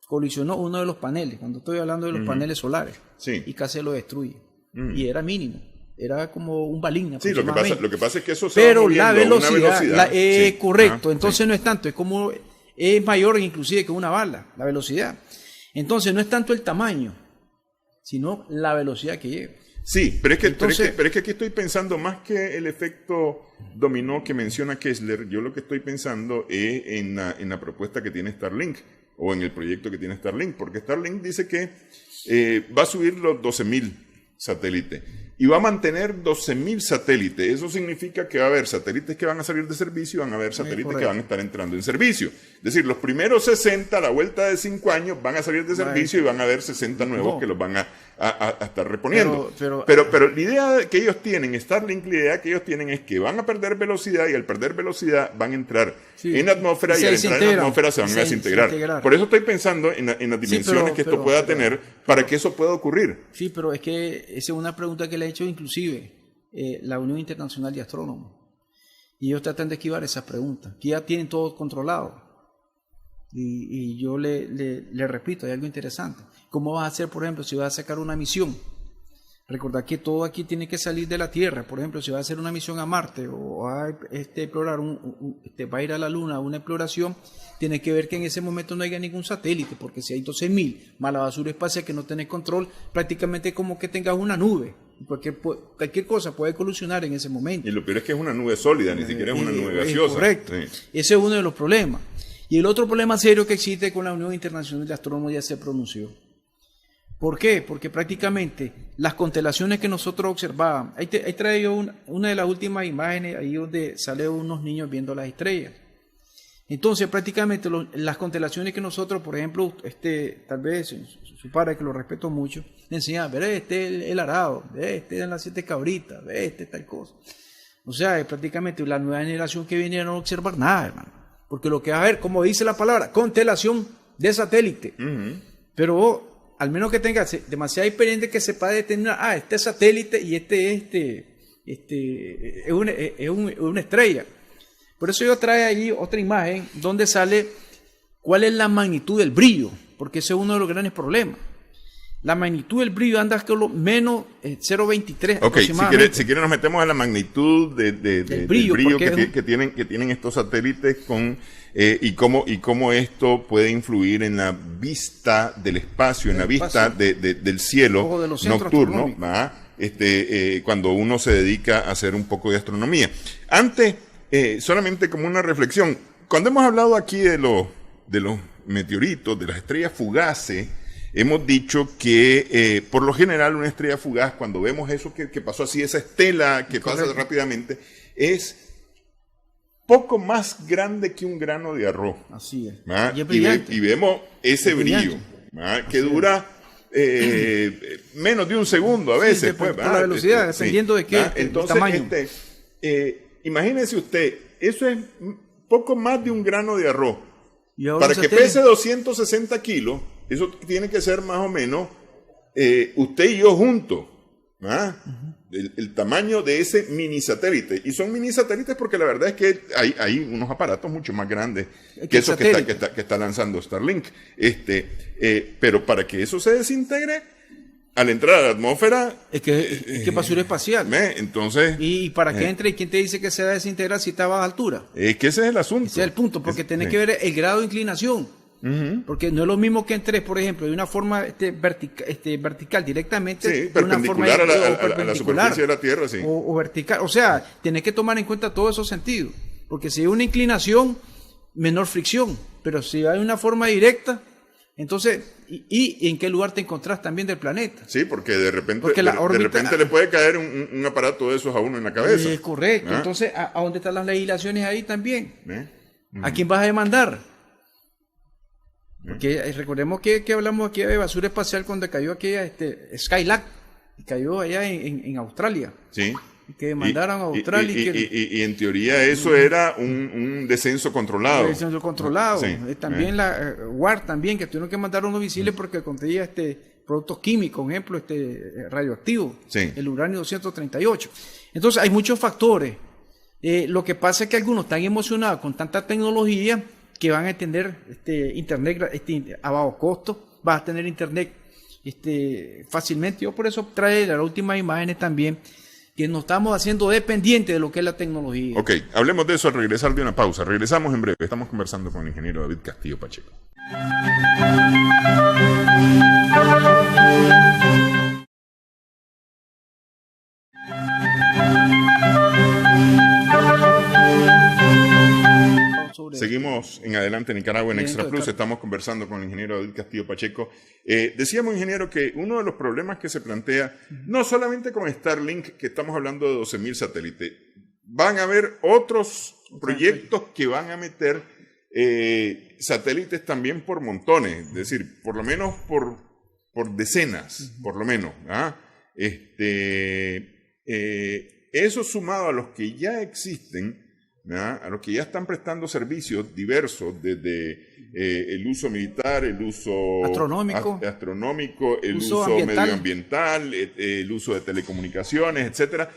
colisionó uno de los paneles, cuando estoy hablando de los paneles solares, sí, y casi lo destruye. Y era mínimo. Era como un balín. Sí, lo que pasa es que eso se pero va moviendo la velocidad, sí. Correcto, entonces sí. No es tanto, es mayor inclusive que una bala, la velocidad. Entonces no es tanto el tamaño, sino la velocidad que lleva. Sí, pero es que aquí estoy pensando más que el efecto dominó que menciona Kessler. Yo lo que estoy pensando es en la propuesta que tiene Starlink, o en el proyecto que tiene Starlink, porque Starlink dice que va a subir los 12,000 satélites y va a mantener 12,000 satélites. Eso significa que va a haber satélites que van a salir de servicio y van a haber satélites que van a estar entrando en servicio. Es decir, los primeros 60 a la vuelta de 5 años van a salir de servicio y van a haber 60 nuevos que los van a estar reponiendo. Pero la idea que ellos tienen, Starlink, la idea que ellos tienen es que van a perder velocidad y al perder velocidad van a entrar en la atmósfera y al entrar en la atmósfera se van a desintegrar. Por eso estoy pensando en las dimensiones que esto pueda tener para que eso pueda ocurrir. Sí, pero es que esa es una pregunta que le ha hecho inclusive la Unión Internacional de Astrónomos. Y ellos tratan de esquivar esas preguntas, que ya tienen todo controlado. Y yo le repito, hay algo interesante. ¿Cómo vas a hacer, por ejemplo, si vas a sacar una misión? Recordad que todo aquí tiene que salir de la Tierra. Por ejemplo, si vas a hacer una misión a Marte o a explorar, va a ir a la Luna, una exploración, tienes que ver que en ese momento no haya ningún satélite, porque si hay 12,000 más la basura espacial que no tenés control, prácticamente como que tengas una nube. Cualquier cosa puede colisionar en ese momento. Y lo peor es que es una nube sólida, ni siquiera es una nube gaseosa. Correcto. Sí. Ese es uno de los problemas. Y el otro problema serio que existe con la Unión Internacional de Astrónomos ya se pronunció. ¿Por qué? Porque prácticamente las constelaciones que nosotros observábamos, ahí trae yo una de las últimas imágenes, ahí donde salen unos niños viendo las estrellas. Entonces prácticamente las constelaciones que nosotros, por ejemplo, tal vez su padre, que lo respeto mucho, le enseñaba, ve, el arado, ve, en las 7 cabritas, ve, tal cosa. O sea, prácticamente la nueva generación que viene a no observar nada, hermano. Porque lo que va a ver, como dice la palabra, constelación de satélite. Pero al menos que tenga demasiada experiencia que sepa determinar, este satélite y es una estrella. Por eso yo trae allí otra imagen donde sale cuál es la magnitud del brillo, porque ese es uno de los grandes problemas. La magnitud del brillo anda con menos 0,23 aproximadamente. Si quieren nos metemos a la magnitud del brillo que tienen estos satélites y cómo esto puede influir en la vista del espacio, en la vista del cielo nocturno, cuando uno se dedica a hacer un poco de astronomía. Antes, solamente como una reflexión, cuando hemos hablado aquí de los meteoritos, de las estrellas fugaces, hemos dicho que por lo general una estrella fugaz, cuando vemos eso que pasó así, esa estela que pasa rápidamente, es poco más grande que un grano de arroz. Así es. Y vemos ese brillo que dura menos de un segundo a veces. Por la velocidad, dependiendo de qué Entonces, tamaño. Imagínese usted eso es poco más de un grano de arroz. Para que satélite pese 260 kilos, eso tiene que ser más o menos usted y yo juntos. ¿Ah? El tamaño de ese mini satélite. Y son mini satélites porque la verdad es que hay unos aparatos mucho más grandes que esos que está lanzando Starlink. Pero para que eso se desintegre, al entrar a la atmósfera... Es que basura espacial. Entonces... Y para que entre, ¿quién te dice que se va a desintegrar si está a baja altura? Es que ese es el asunto. Ese es el punto, porque tenés que ver el grado de inclinación. Porque no es lo mismo que entres, por ejemplo, de una forma vertical directamente, sí, perpendicular de una forma a la superficie de la Tierra, sí. O vertical. O sea, tenés que tomar en cuenta todos esos sentidos. Porque si hay una inclinación, menor fricción. Pero si hay una forma directa, entonces, ¿y en qué lugar te encontrás también del planeta? Sí, porque de repente le puede caer un aparato de esos a uno en la cabeza. Es correcto. Entonces, ¿a dónde están las legislaciones ahí también? ¿A quién vas a demandar? Porque recordemos que hablamos aquí de basura espacial cuando cayó aquella Skylab, cayó allá en Australia. Sí. Que demandaron a Australia. Y en teoría eso era un descenso controlado. Un descenso controlado. Sí. También la WAR también, que tuvieron que mandar unos misiles porque contenía productos químicos, por ejemplo, radioactivos, el uranio 238. Entonces hay muchos factores. Lo que pasa es que algunos están emocionados con tanta tecnología que van a tener internet a bajo costo, vas a tener internet fácilmente. Yo por eso trae las últimas imágenes también, que nos estamos haciendo dependientes de lo que es la tecnología. Ok, hablemos de eso al regresar de una pausa. Regresamos en breve. Estamos conversando con el ingeniero David Castillo Pacheco. Seguimos en Adelante Nicaragua en Extra Plus. Estamos conversando con el ingeniero David Castillo Pacheco. Decíamos, ingeniero, que uno de los problemas que se plantea, no solamente con Starlink, que estamos hablando de 12.000 satélites, van a haber otros proyectos que van a meter satélites también por montones, es decir, por lo menos por decenas, por lo menos. Eso sumado a los que ya existen, a los que ya están prestando servicios diversos, desde el uso militar, el uso astronómico, el uso medioambiental, el uso de telecomunicaciones, etcétera.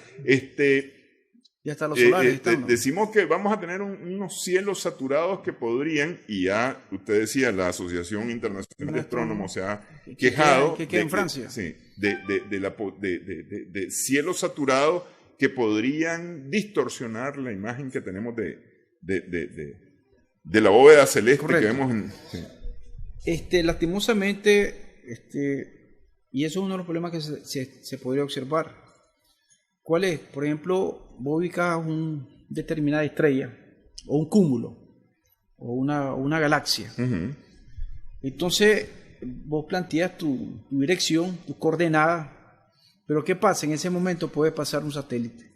Ya están los solares. Decimos que vamos a tener unos cielos saturados que podrían, y ya usted decía, la Asociación Internacional de Astrónomos se ha quejado que en Francia. de cielos saturados que podrían distorsionar la imagen que tenemos de la bóveda celeste. Correcto. Que vemos lastimosamente, y eso es uno de los problemas que se podría observar. ¿Cuál es? Por ejemplo, vos ubicas una determinada estrella, o un cúmulo, o una galaxia. Entonces, vos planteas tu dirección, tu coordenada. Pero ¿qué pasa? En ese momento puede pasar un satélite.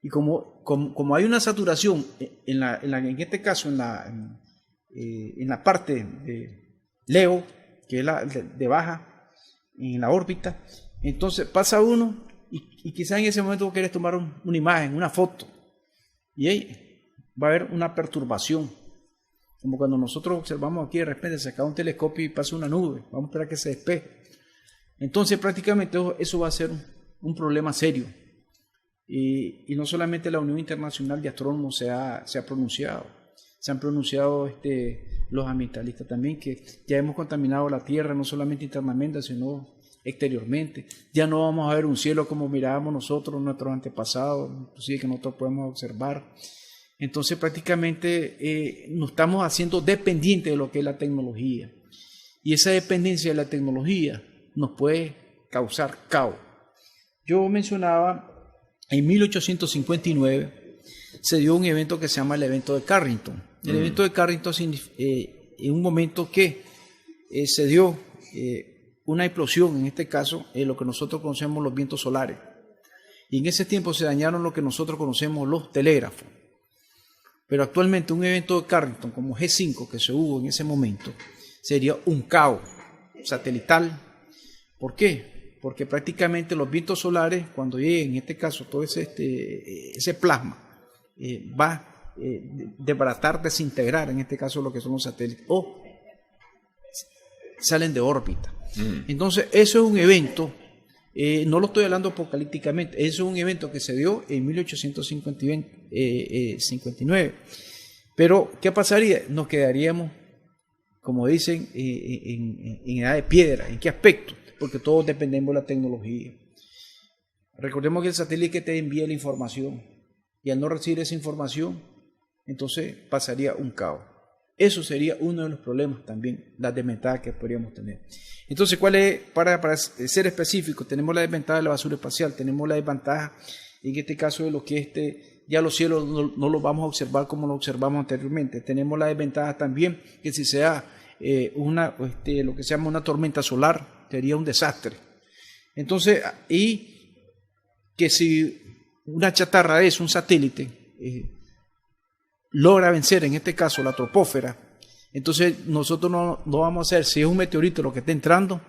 Y como hay una saturación, en este caso en la parte de Leo, que es la de baja, en la órbita, entonces pasa uno y quizás en ese momento vos querés tomar una imagen, una foto, y ahí va a haber una perturbación. Como cuando nosotros observamos aquí, de repente se acaba un telescopio y pasa una nube, vamos a esperar que se despeje. Entonces prácticamente eso va a ser un problema serio. Y no solamente la Unión Internacional de Astrónomos se ha pronunciado, se han pronunciado los ambientalistas también, que ya hemos contaminado la Tierra, no solamente internamente, sino exteriormente. Ya no vamos a ver un cielo como mirábamos nosotros, nuestros antepasados, inclusive que nosotros podemos observar. Entonces prácticamente nos estamos haciendo dependientes de lo que es la tecnología. Y esa dependencia de la tecnología nos puede causar caos. Yo mencionaba, en 1859 se dio un evento que se llama el evento de Carrington. El evento de Carrington en un momento que se dio una explosión, en este caso, lo que nosotros conocemos los vientos solares. Y en ese tiempo se dañaron lo que nosotros conocemos los telégrafos. Pero actualmente un evento de Carrington como G5 que se hubo en ese momento sería un caos satelital. ¿Por qué? Porque prácticamente los vientos solares, cuando lleguen, en este caso, todo ese plasma, va desbaratar, desintegrar, en este caso lo que son los satélites, o salen de órbita. Entonces, eso es un evento, no lo estoy hablando apocalípticamente, eso es un evento que se dio en 1859. Pero, ¿qué pasaría? Nos quedaríamos, como dicen, en edad de piedra. ¿En qué aspecto? Porque todos dependemos de la tecnología. Recordemos que el satélite te envía la información, y al no recibir esa información, entonces pasaría un caos. Eso sería uno de los problemas también, las desventajas que podríamos tener. Entonces, ¿cuál es? Para ser específico, tenemos la desventaja de la basura espacial, tenemos la desventaja, en este caso, de lo que ya los cielos no los vamos a observar como lo observamos anteriormente. Tenemos la desventaja también que si sea lo que se llama una tormenta solar, sería un desastre. Entonces, y que si una chatarra es un satélite, logra vencer, en este caso, la troposfera, entonces nosotros no vamos a hacer, si es un meteorito lo que está entrando,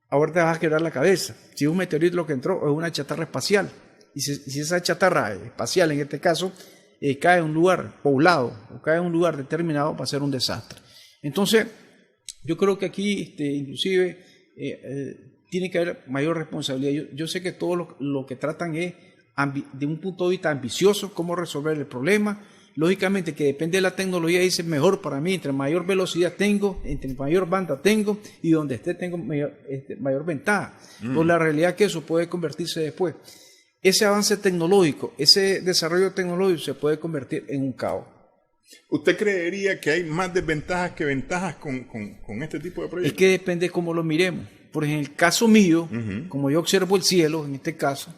ahora te vas a quebrar la cabeza. Si es un meteorito lo que entró, es una chatarra espacial. Y si esa chatarra espacial, en este caso, cae en un lugar poblado o cae en un lugar determinado, va a ser un desastre. Entonces, yo creo que aquí, inclusive, tiene que haber mayor responsabilidad. Yo sé que todo lo que tratan es, de un punto de vista ambicioso, cómo resolver el problema. Lógicamente que depende de la tecnología, dice mejor para mí, entre mayor velocidad tengo, entre mayor banda tengo, y donde esté tengo mayor ventaja. Pues la realidad es que eso puede convertirse después. Ese avance tecnológico, ese desarrollo tecnológico se puede convertir en un caos. ¿Usted creería que hay más desventajas que ventajas con este tipo de proyectos? Es que depende cómo lo miremos. Por ejemplo, en el caso mío, como yo observo el cielo, en este caso,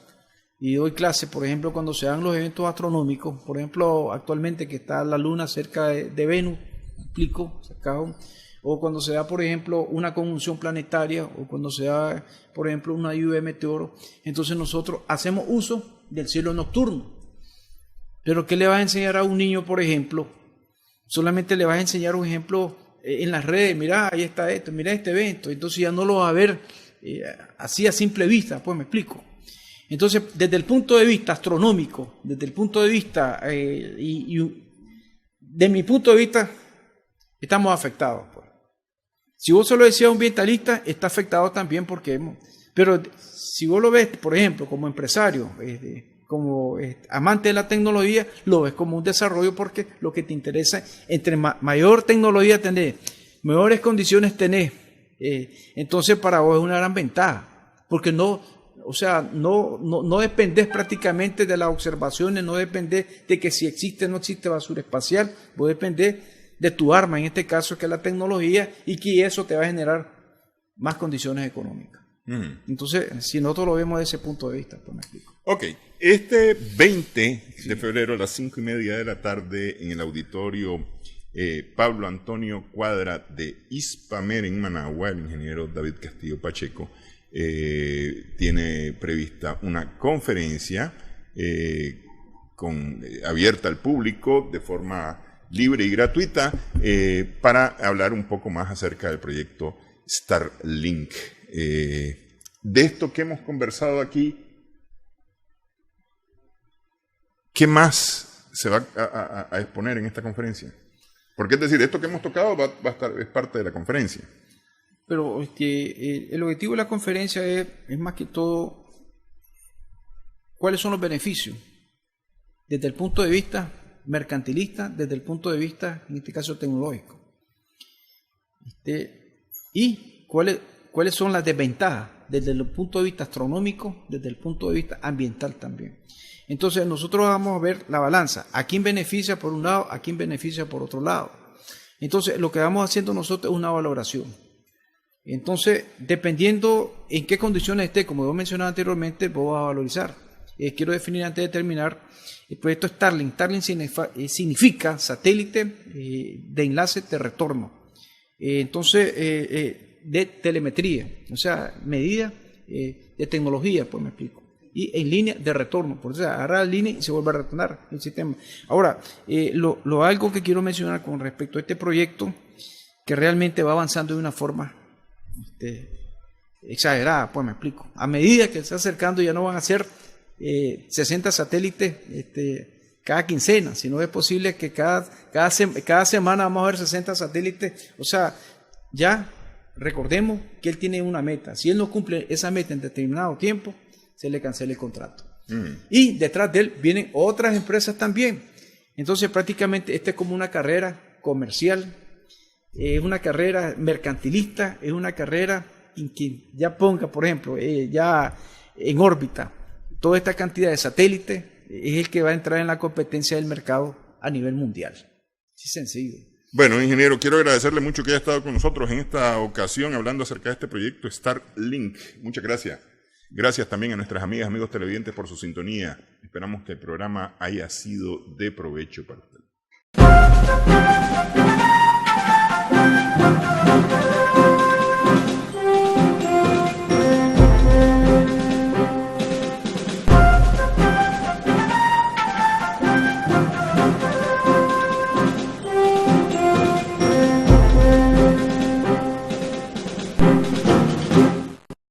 y doy clase, por ejemplo, cuando se dan los eventos astronómicos, por ejemplo, actualmente que está la Luna cerca de Venus, o cuando se da, por ejemplo, una conjunción planetaria, o cuando se da, por ejemplo, una lluvia de meteoros, entonces nosotros hacemos uso del cielo nocturno. Pero ¿qué le vas a enseñar a un niño, por ejemplo? Solamente le vas a enseñar un ejemplo en las redes, mira, ahí está esto, mira este evento, entonces ya no lo va a ver así a simple vista, pues me explico. Entonces, desde el punto de vista astronómico, desde el punto de vista, de mi punto de vista, estamos afectados. Pues. Si vos se lo decías a un ambientalista, está afectado también pero si vos lo ves, por ejemplo, como empresario, como amante de la tecnología, lo ves como un desarrollo porque lo que te interesa, entre mayor tecnología tenés, mejores condiciones tenés, entonces para vos es una gran ventaja, porque no dependés prácticamente de las observaciones, no dependés de que si existe o no existe basura espacial, vos dependés de tu arma, en este caso que es la tecnología, y que eso te va a generar más condiciones económicas. Entonces, si nosotros lo vemos desde ese punto de vista, pues me explico. Ok, este 20 de febrero a las 5:30 de la tarde en el auditorio Pablo Antonio Cuadra de ISPAMER en Managua, el ingeniero David Castillo Pacheco tiene prevista una conferencia abierta al público de forma libre y gratuita para hablar un poco más acerca del proyecto Starlink. De esto que hemos conversado aquí, ¿qué más se va a exponer en esta conferencia? Porque es decir, esto que hemos tocado va a estar, es parte de la conferencia. Pero el objetivo de la conferencia es más que todo cuáles son los beneficios desde el punto de vista mercantilista, desde el punto de vista, en este caso, tecnológico. Y cuáles son las desventajas desde el punto de vista astronómico, desde el punto de vista ambiental también. Entonces nosotros vamos a ver la balanza, a quién beneficia por un lado, a quién beneficia por otro lado. Entonces lo que vamos haciendo nosotros es una valoración. Entonces, dependiendo en qué condiciones esté, como yo mencionaba anteriormente, vos vas a valorizar. Quiero definir antes de terminar, el proyecto Starlink. Starlink significa satélite de enlace de retorno. Entonces, de telemetría, o sea, medida de tecnología, pues me explico. Y en línea de retorno, por eso agarra la línea y se vuelve a retornar el sistema. Ahora, algo que quiero mencionar con respecto a este proyecto, que realmente va avanzando de una forma exagerada, pues me explico. A medida que se está acercando ya no van a ser 60 satélites cada quincena, sino es posible que cada semana vamos a ver 60 satélites. O sea, ya recordemos que él tiene una meta. Si él no cumple esa meta en determinado tiempo, se le cancela el contrato. Y detrás de él vienen otras empresas también. Entonces prácticamente esta es como una carrera comercial, es una carrera mercantilista, es una carrera en que ya ponga, por ejemplo, ya en órbita toda esta cantidad de satélites, es el que va a entrar en la competencia del mercado a nivel mundial. Sí, sencillo. Bueno, ingeniero, quiero agradecerle mucho que haya estado con nosotros en esta ocasión hablando acerca de este proyecto Starlink. Muchas gracias. Gracias también a nuestras amigas, amigos televidentes por su sintonía. Esperamos que el programa haya sido de provecho para ustedes.